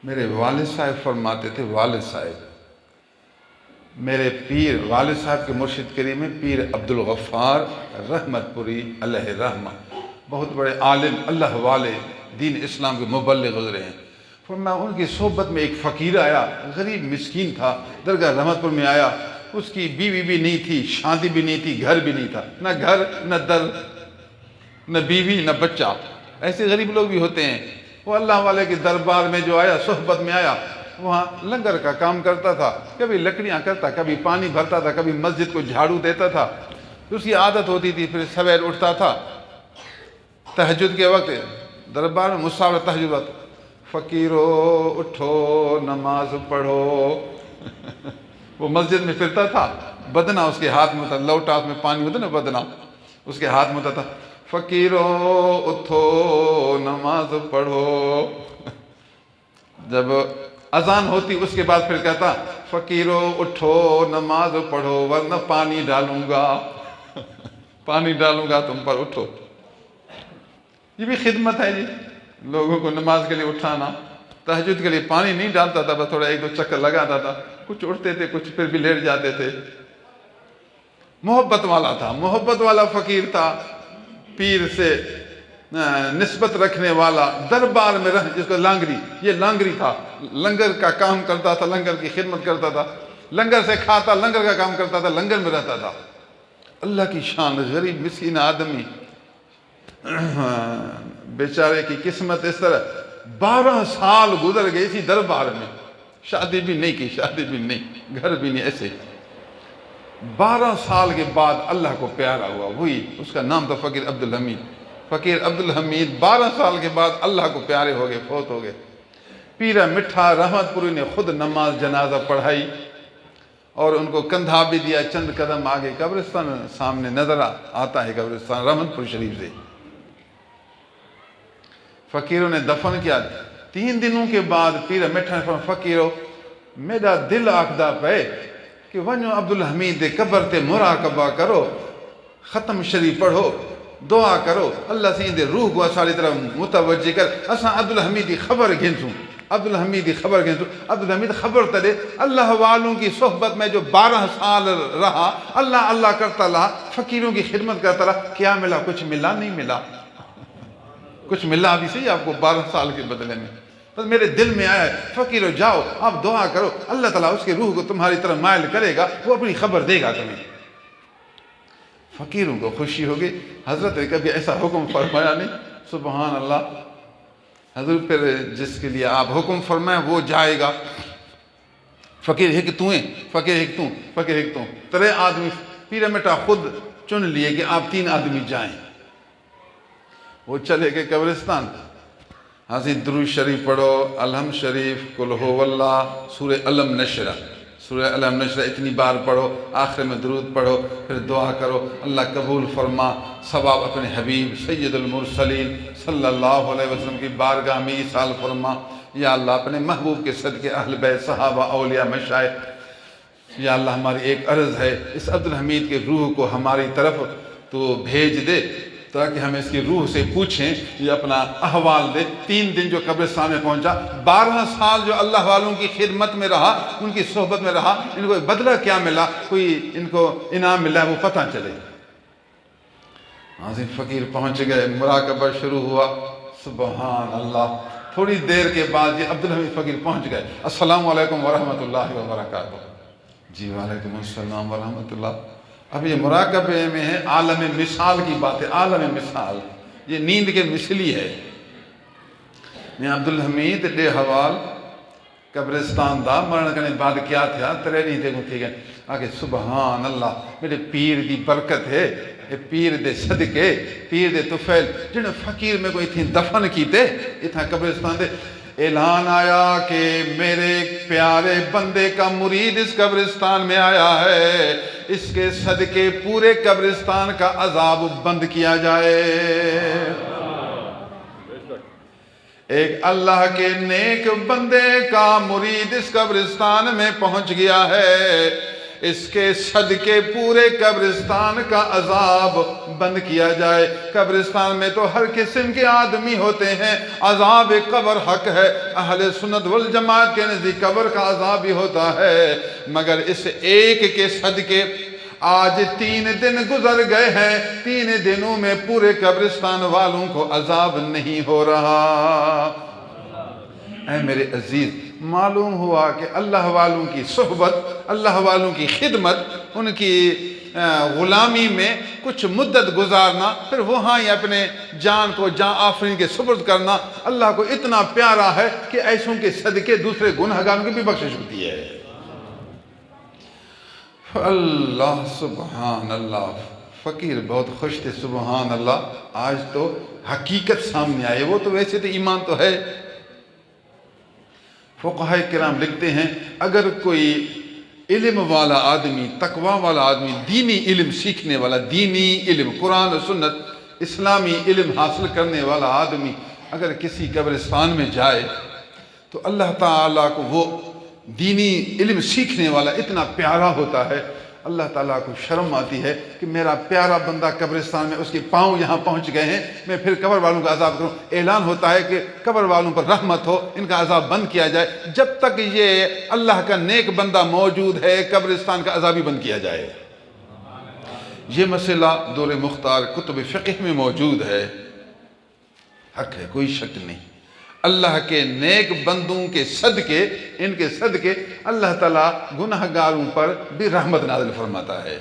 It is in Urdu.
میرے والد صاحب فرماتے تھے، والد صاحب میرے پیر والد صاحب کے مرشد کریم میں پیر عبدالغفار رحمت پوری علیہ رحمہ، بہت بڑے عالم، اللہ والے، دین اسلام کے مبلغ گزرے ہیں۔ فرمایا ان کی صحبت میں ایک فقیر آیا، غریب مسکین تھا، درگاہ رحمت پور میں آیا، اس کی بیوی بھی نہیں تھی، شادی بھی نہیں تھی، گھر بھی نہیں تھا، نہ گھر نہ در نہ بیوی نہ بچہ، ایسے غریب لوگ بھی ہوتے ہیں۔ وہ اللہ والے کے دربار میں جو آیا، صحبت میں آیا، وہاں لنگر کا کام کرتا تھا، کبھی لکڑیاں کرتا، کبھی پانی بھرتا تھا، کبھی مسجد کو جھاڑو دیتا تھا۔ اس کی عادت ہوتی تھی، پھر سویر اٹھتا تھا تہجد کے وقت، دربار میں مساور تہجد وقت، فقیرو اٹھو نماز پڑھو۔ وہ مسجد میں پھرتا تھا، بدنا اس کے ہاتھ میں ہوتا، لوٹا اس میں پانی ہوتا نا، بدنا اس کے ہاتھ میں ہوتا تھا، فقیرو اٹھو نماز پڑھو۔ جب اذان ہوتی اس کے بعد پھر کہتا، فقیرو اٹھو نماز پڑھو ورنہ پانی ڈالوں گا، پانی ڈالوں گا تم پر، اٹھو۔ یہ بھی خدمت ہے جی، لوگوں کو نماز کے لیے اٹھانا۔ تہجد کے لیے پانی نہیں ڈالتا تھا، بس تھوڑا ایک دو چکر لگاتا تھا، کچھ اٹھتے تھے، کچھ پھر بھی لیٹ جاتے تھے۔ محبت والا تھا، محبت والا فقیر تھا، پیر سے نسبت رکھنے والا، دربار میں رہ، جس کو لانگری، یہ لانگری تھا، لنگر کا کام کرتا تھا، لنگر کی خدمت کرتا تھا، لنگر سے کھاتا، لنگر کا کام کرتا تھا، لنگر میں رہتا تھا۔ اللہ کی شان، غریب مسکین آدمی، بیچارے کی قسمت اس طرح 12 سال گزر گئی اسی دربار میں، شادی بھی نہیں کی، شادی بھی نہیں، گھر بھی نہیں، ایسے 12 سال کے بعد اللہ کو پیارا ہوا، وہی اس کا نام تھا فقیر عبدالحمید۔ فقیر عبدالحمید 12 سال کے بعد اللہ کو پیارے ہو گئے، فوت ہو گئے۔ پیرا مٹھا رحمت پوری نے خود نماز جنازہ پڑھائی اور ان کو کندھا بھی دیا، چند قدم آگے قبرستان سامنے نظر آتا ہے، قبرستان رحمت پور شریف سے۔ فقیروں نے دفن کیا، 3 دنوں کے بعد پیرا مٹھا نے فرمایا، فقیرو میرا دل آکھدا پے کہ ونجو عبدالحمید دے قبر تے مراقبہ کرو، ختم شریف پڑھو، دعا کرو، اللہ سے اندے روح کو اساڑی طرح متوجہ کر، اساں عبدالحمید دی خبر گھنسوں، عبدالحمید دی خبر گھنسوں۔ عبدالحمید خبر تلے اللہ والوں کی صحبت میں جو 12 سال رہا، اللہ اللہ کرتا رہا، فقیروں کی خدمت کرتا رہا، کیا ملا؟ کچھ ملا نہیں ملا، کچھ ملا بھی صحیح آپ کو 12 سال کے بدلے میں۔ بس میرے دل میں آیا ہے، فقیرو جاؤ آپ دعا کرو، اللہ تعالیٰ اس کے روح کو تمہاری طرف مائل کرے گا، وہ اپنی خبر دے گا تمہیں۔ فقیروں کو خوشی ہوگی۔ حضرت نے کبھی ایسا حکم فرمایا نہیں، سبحان اللہ۔ حضور پھر جس کے لیے آپ حکم فرمائیں وہ جائے گا۔ فقیر ایک تو ہیں، فقیر ایک تو، فقیر ایک تو، 3 آدمی پیرا مٹھا خود چن لیے کہ آپ 3 آدمی جائیں۔ وہ چلے گئے قبرستان، حاضر درود شریف پڑھو، الحمد شریف، قل ہو اللہ، سورہ علم نشرہ، سورہ علم نشرہ اتنی بار پڑھو، آخر میں درود پڑھو، پھر دعا کرو اللہ قبول فرما، ثواب اپنے حبیب سید المرسلین صلی اللہ علیہ وسلم کی بارگاہ میں ایصال فرما۔ یا اللہ اپنے محبوب کے صدقے اہل بیت صحابہ اولیاء مشائخ، یا اللہ ہماری ایک عرض ہے، اس عبدالحمید کے روح کو ہماری طرف تو بھیج دے تاکہ ہم اس کی روح سے پوچھیں، یہ اپنا احوال دے۔ 3 دن جو قبرستان میں پہنچا، 12 سال جو اللہ والوں کی خدمت میں رہا، ان کی صحبت میں رہا، ان کو بدلہ کیا ملا، کوئی ان کو انعام ملا وہ پتہ چلے۔ حاضر فقیر پہنچ گئے، مراقبہ شروع ہوا، سبحان اللہ۔ تھوڑی دیر کے بعد یہ عبدالحمید فقیر پہنچ گئے، السلام علیکم ورحمۃ اللہ وبرکاتہ۔ جی وعلیکم السلام ورحمۃ اللہ۔ اب یہ مراقبے میں ہے، عالم مثال کی بات ہے، عالم مثال، یہ نیند کے مثلی ہے۔ میں عبدالحمید ڈے حوال قبرستان دا مرن کرنے بعد کیا تھا، 3 نہیں دیکھوں تھی گئے آگے، سبحان اللہ میرے پیر دی برکت ہے، پیر دے صدقے، پیر دے طفیل جنہیں فقیر میں کوئی تھی دفن کیتے اتنا قبرستان دے۔ اعلان آیا کہ میرے پیارے بندے کا مرید اس قبرستان میں آیا ہے، اس کے صدقے پورے قبرستان کا عذاب بند کیا جائے۔ ایک اللہ کے نیک بندے کا مرید اس قبرستان میں پہنچ گیا ہے، اس کے صدقے پورے قبرستان کا عذاب بند کیا جائے۔ قبرستان میں تو ہر قسم کے آدمی ہوتے ہیں، عذاب قبر حق ہے، اہل سنت والجماعت کے نزدیک قبر کا عذاب بھی ہوتا ہے، مگر اس ایک کے صدقے آج 3 دن گزر گئے ہیں، 3 دنوں میں پورے قبرستان والوں کو عذاب نہیں ہو رہا۔ اے میرے عزیز، معلوم ہوا کہ اللہ والوں کی صحبت، اللہ والوں کی خدمت، ان کی غلامی میں کچھ مدت گزارنا، پھر وہاں ہی اپنے جان کو جان آفرین کے سپرد کرنا اللہ کو اتنا پیارا ہے کہ ایسوں کے صدقے دوسرے گنہگاروں کی بھی بخشش ہوتی ہے۔ اللہ سبحان اللہ، فقیر بہت خوش تھے، سبحان اللہ، آج تو حقیقت سامنے آئے۔ وہ تو ویسے تو ایمان تو ہے۔ فقہاء کرام لکھتے ہیں اگر کوئی علم والا آدمی، تقوی والا آدمی، دینی علم سیکھنے والا، دینی علم قرآن و سنت اسلامی علم حاصل کرنے والا آدمی اگر کسی قبرستان میں جائے تو اللہ تعالیٰ کو وہ دینی علم سیکھنے والا اتنا پیارا ہوتا ہے، اللہ تعالیٰ کو شرم آتی ہے کہ میرا پیارا بندہ قبرستان میں، اس کے پاؤں یہاں پہنچ گئے ہیں، میں پھر قبر والوں کا عذاب کروں۔ اعلان ہوتا ہے کہ قبر والوں پر رحمت ہو، ان کا عذاب بند کیا جائے، جب تک یہ اللہ کا نیک بندہ موجود ہے قبرستان کا عذاب ہی بند کیا جائے۔ یہ مسئلہ دور مختار کتب فقہ میں موجود ہے، حق ہے، کوئی شک نہیں۔ اللہ کے نیک بندوں کے صدقے، ان کے صدقے اللہ تعالیٰ گناہگاروں پر بھی رحمت نازل فرماتا ہے۔